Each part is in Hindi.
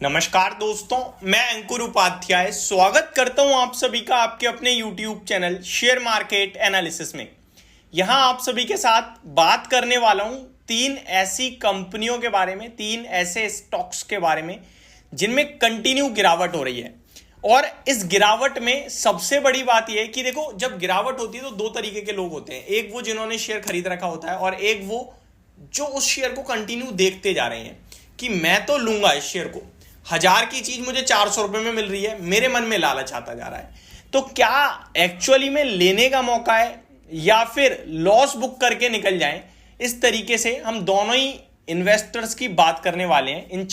नमस्कार दोस्तों, मैं अंकुर उपाध्याय स्वागत करता हूं आप सभी का आपके अपने YouTube channel share market analysis में। यहां आप सभी के साथ बात करने वाला हूं तीन ऐसी कंपनियों के बारे में, तीन ऐसे स्टॉक्स के बारे में जिनमें कंटिन्यू गिरावट हो रही है। और इस गिरावट में सबसे बड़ी बात यह है कि देखो, जब गिरावट होती है तो दो तरीके के लोग होते हैं। एक वो जिन्होंने शेयर खरीद रखा होता है और एक वो जो उस शेयर को कंटिन्यू देखते जा रहे हैं कि मैं तो लूंगा इस शेयर को, 1000 की चीज मुझे 400 रुपए में मिल रही है, मेरे मन में लालच आता जा रहा है। तो क्या एक्चुअली में लेने का मौका है या फिर लॉस बुक करके निकल जाएं? इस तरीके से हम दोनों ही इन्वेस्टर्स की बात करने वाले हैं इन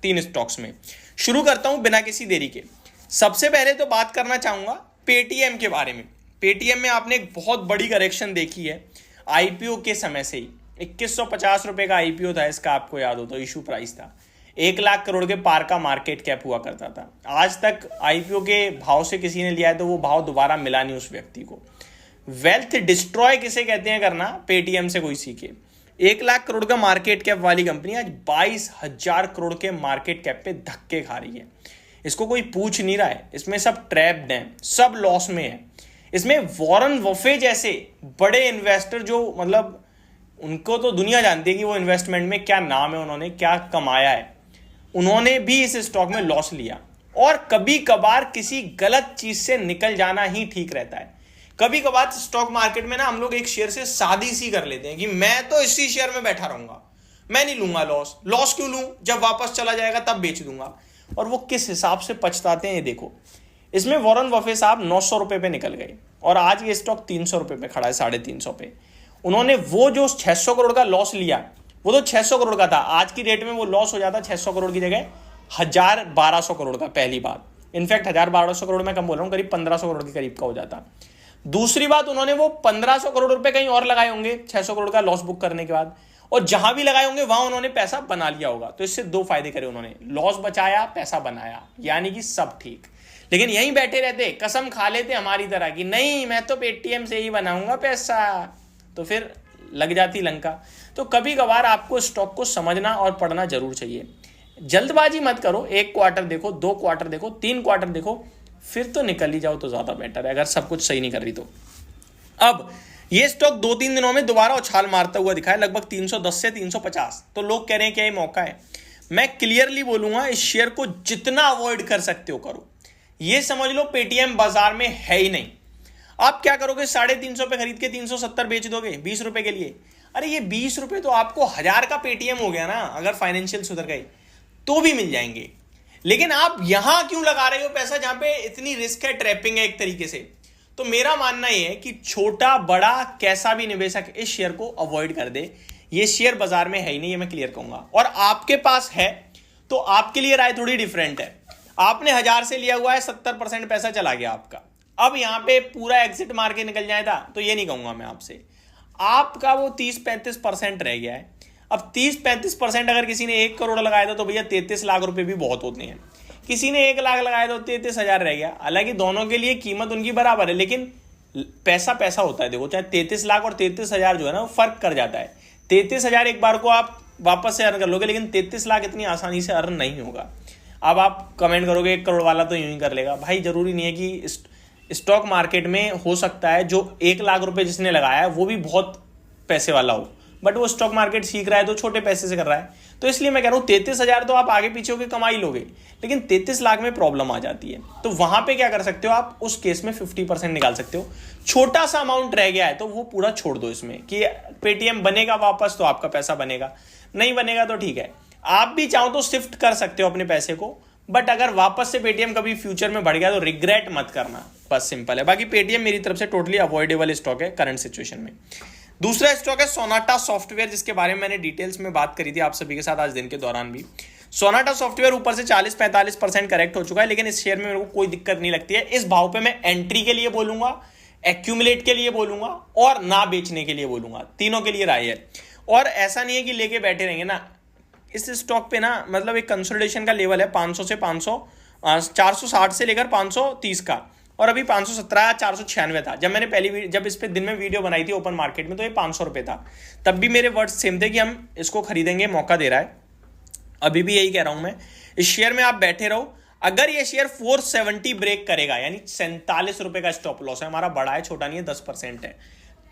तीन स्टॉक्स में। शुरू करता हूं बिना किसी देरी के। सबसे पहले तो बात करना चाहूंगा पेटीएम के बारे में। पेटीएम में आपने एक बहुत बड़ी करेक्शन देखी है आईपीओ के समय से ही। 2150 रुपए का आईपीओ था इसका, आपको याद हो तो इशू प्राइस था 1 लाख करोड़ के पार का मार्केट कैप हुआ करता था। आज तक आईपीओ के भाव से किसी ने लिया है तो वो भाव दोबारा मिला नहीं उस व्यक्ति को। वेल्थ डिस्ट्रॉय किसे कहते हैं करना, पेटीएम से कोई सीखे। 1 लाख करोड़ का मार्केट कैप वाली कंपनी आज 22,000 करोड़ के मार्केट कैप पे धक्के खा रही है। इसको कोई पूछ नहीं रहा है, इसमें सब ट्रैप्ड हैं, सब लॉस में है। इसमें वॉरेन बफेट जैसे बड़े इन्वेस्टर जो मतलब उनको तो दुनिया जानती है कि वो इन्वेस्टमेंट में क्या नाम है, उन्होंने क्या कमाया है, उन्होंने भी इस स्टॉक में लॉस लिया। और कभी कभार किसी गलत चीज से निकल जाना ही ठीक रहता है। कभी कभार स्टॉक मार्केट में ना हम लोग एक शेयर से शादी सी कर लेते हैं कि मैं तो इसी शेयर में बैठा रहूंगा, मैं नहीं लूंगा लॉस। लॉस क्यों लूं, जब वापस चला जाएगा तब बेच दूंगा। और वो किस हिसाब से पछताते हैं ये देखो। इसमें वॉरेन बफेट साहब 900 रुपए पे निकल गए और आज ये स्टॉक 300 रुपए पे खड़ा है, 350 पे। उन्होंने वो जो 600 करोड़ का लॉस लिया वो तो 600 करोड़ का था, आज की डेट में वो लॉस हो जाता 600 करोड़ की जगह 1200 करोड़ का। पहली बात, इनफैक्ट 1200 करोड़ में कम बोल रहा हूं, करीब 1500 करोड़ के करीब का हो जाता। दूसरी बात, उन्होंने वो 1500 करोड़ रुपए कहीं और लगाए होंगे 600 करोड़ का लॉस बुक करने के बाद, और जहां भी लगाए होंगे वहां उन्होंने पैसा बना लिया होगा। तो इससे दो फायदे करे उन्होंने, लॉस बचाया, पैसा बनाया, यानी कि सब ठीक। लेकिन यहीं बैठे रहते, कसम खा लेते हमारी तरह कि नहीं मैं तो पेटीएम से ही बनाऊंगा पैसा, तो फिर लग जाती लंका। तो कभी कभार आपको स्टॉक को समझना और पढ़ना जरूर चाहिए। जल्दबाजी मत करो, 1 क्वार्टर देखो, 2 क्वार्टर देखो, 3 क्वार्टर देखो, फिर तो निकल ही जाओ तो ज्यादा बेटर है अगर सब कुछ सही नहीं कर रही तो। अब ये स्टॉक 2-3 दिनों में दोबारा उछाल मारता हुआ दिखा है, लगभग 310 से 350। तो लोग कह रहे हैं कि ये मौका है। मैं क्लियरली बोलूंगा, इस शेयर को जितना अवॉइड कर सकते हो करो। ये समझ लो पेटीएम बाजार में है ही नहीं। आप क्या करोगे, 350 पे खरीद के 370 बेच दोगे 20 रुपए के लिए। अरे ये 20 रुपए तो आपको 1000 का पेटीएम हो गया ना, अगर फाइनेंशियल सुधर गए तो भी मिल जाएंगे। लेकिन आप यहां क्यों लगा रहे हो पैसा जहां पे इतनी रिस्क है, ट्रैपिंग है एक तरीके से। तो मेरा मानना यह है कि छोटा बड़ा कैसा भी निवेशक इस शेयर को अवॉइड कर दे। ये शेयर बाजार में है ही नहीं, ये मैं क्लियर कहूंगा। और आपके पास है तो आपके लिए राय थोड़ी डिफरेंट है। आपने 1000 से लिया हुआ है, 70% पैसा चला गया आपका। अब यहां पे पूरा एग्जिट मार के निकल जाए था तो ये नहीं कहूंगा मैं आपसे। आपका वो 30-35% रह गया है। अब 30-35% अगर किसी ने 1 करोड़ लगाया था तो भैया 33 लाख रुपए भी बहुत होते हैं। किसी ने 1 लाख लगाया तो 33,000 रह गया। हालांकि दोनों के लिए कीमत उनकी बराबर है, लेकिन पैसा पैसा होता है। देखो, चाहे 33 लाख और 33,000 जो है ना वो फर्क कर जाता है। 33,000 एक बार को आप वापस से अर्न कर लोगे, लेकिन 33 लाख इतनी आसानी से अर्न नहीं होगा। अब आप कमेंट करोगे 1 करोड़ वाला तो यूं ही कर लेगा। भाई जरूरी नहीं है कि स्टॉक मार्केट में हो सकता है जो 1 लाख रुपए जिसने लगाया है वो भी बहुत पैसे वाला हो, बट वो स्टॉक मार्केट सीख रहा है तो छोटे पैसे से कर रहा है। तो इसलिए मैं कह रहा हूं 33,000 तो आप आगे पीछे होकर कमाई लोगे, लेकिन 33 लाख में प्रॉब्लम आ जाती है। तो वहां पे क्या कर सकते हो आप, उस केस में 50% निकाल सकते हो। छोटा सा अमाउंट रह गया है तो वो पूरा छोड़ दो इसमें कि पेटीएम बनेगा वापस तो आपका पैसा बनेगा, नहीं बनेगा तो ठीक है। आप भी चाहो तो शिफ्ट कर सकते हो अपने पैसे को, बट अगर वापस से पेटीएम कभी फ्यूचर में बढ़ गया तो रिग्रेट मत करना, बस सिंपल है। बाकी पेटीएम मेरी तरफ से टोटली अवॉइडेबल स्टॉक है करंट सिचुएशन में। दूसरा स्टॉक है सोनाटा सॉफ्टवेयर, जिसके बारे में मैंने डिटेल्स में बात करी थी आप सभी के साथ आज दिन के दौरान भी। सोनाटा सॉफ्टवेयर ऊपर से 40-45% करेक्ट हो चुका है, लेकिन इस शेयर में मेरे को कोई दिक्कत नहीं लगती है। इस भाव पे मैं एंट्री के लिए बोलूंगा, एक्यूमुलेट के लिए बोलूंगा और ना बेचने के लिए बोलूंगा, तीनों के लिए राय है। और ऐसा नहीं है कि लेके बैठे रहेंगे ना, इस स्टॉक पे ना मतलब एक कंसोलिडेशन का लेवल है 500 से 460 से लेकर 530 का, और अभी 517 496 था। जब मैंने जब इस पे दिन में वीडियो बनाई थी ओपन मार्केट में तो ये 500 रुपए था। तब भी मेरे वर्ड्स सेम थे कि हम इसको खरीदेंगे, मौका दे रहा है। अभी भी यही कह रहा हूं मैं इस शेयर में आप बैठे रहो। अगर ये शेयर 470 ब्रेक करेगा, यानी 47 रुपए का स्टॉप लॉस है हमारा, बड़ा है छोटा नहीं है, 10% है,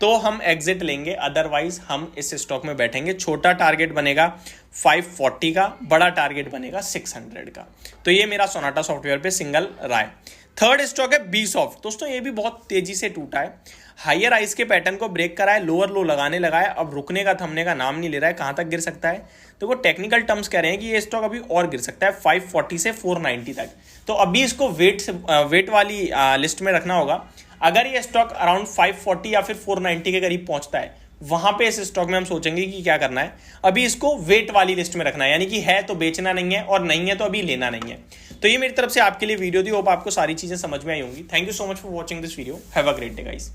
तो हम एग्जिट लेंगे, अदरवाइज हम इस स्टॉक में बैठेंगे। छोटा टारगेट बनेगा 540 का, बड़ा टारगेट बनेगा 600 का। तो ये मेरा सोनाटा सॉफ्टवेयर पे सिंगल राय। थर्ड स्टॉक है बी सॉफ्ट। दोस्तों ये भी बहुत तेजी से टूटा है, हायर आइस के पैटर्न को ब्रेक करा है, लोअर लो लगाने लगा है, अब रुकने का थमने का नाम नहीं ले रहा है। कहां तक गिर सकता है? तो वो टेक्निकल टर्म्स कह रहे हैं कि ये स्टॉक अभी और गिर सकता है 540 से 490 तक। तो अभी इसको वेट वाली लिस्ट में रखना होगा। अगर ये स्टॉक अराउंड 540 या फिर 490 के करीब पहुंचता है, वहां पे इस स्टॉक में हम सोचेंगे कि क्या करना है। अभी इसको वेट वाली लिस्ट में रखना है, यानी कि है तो बेचना नहीं है और नहीं है तो अभी लेना नहीं है। तो ये मेरी तरफ से आपके लिए वीडियो थी। होप आपको सारी चीजें समझ में आई होंगी। Thank you so much for watching this video. Have a great day guys.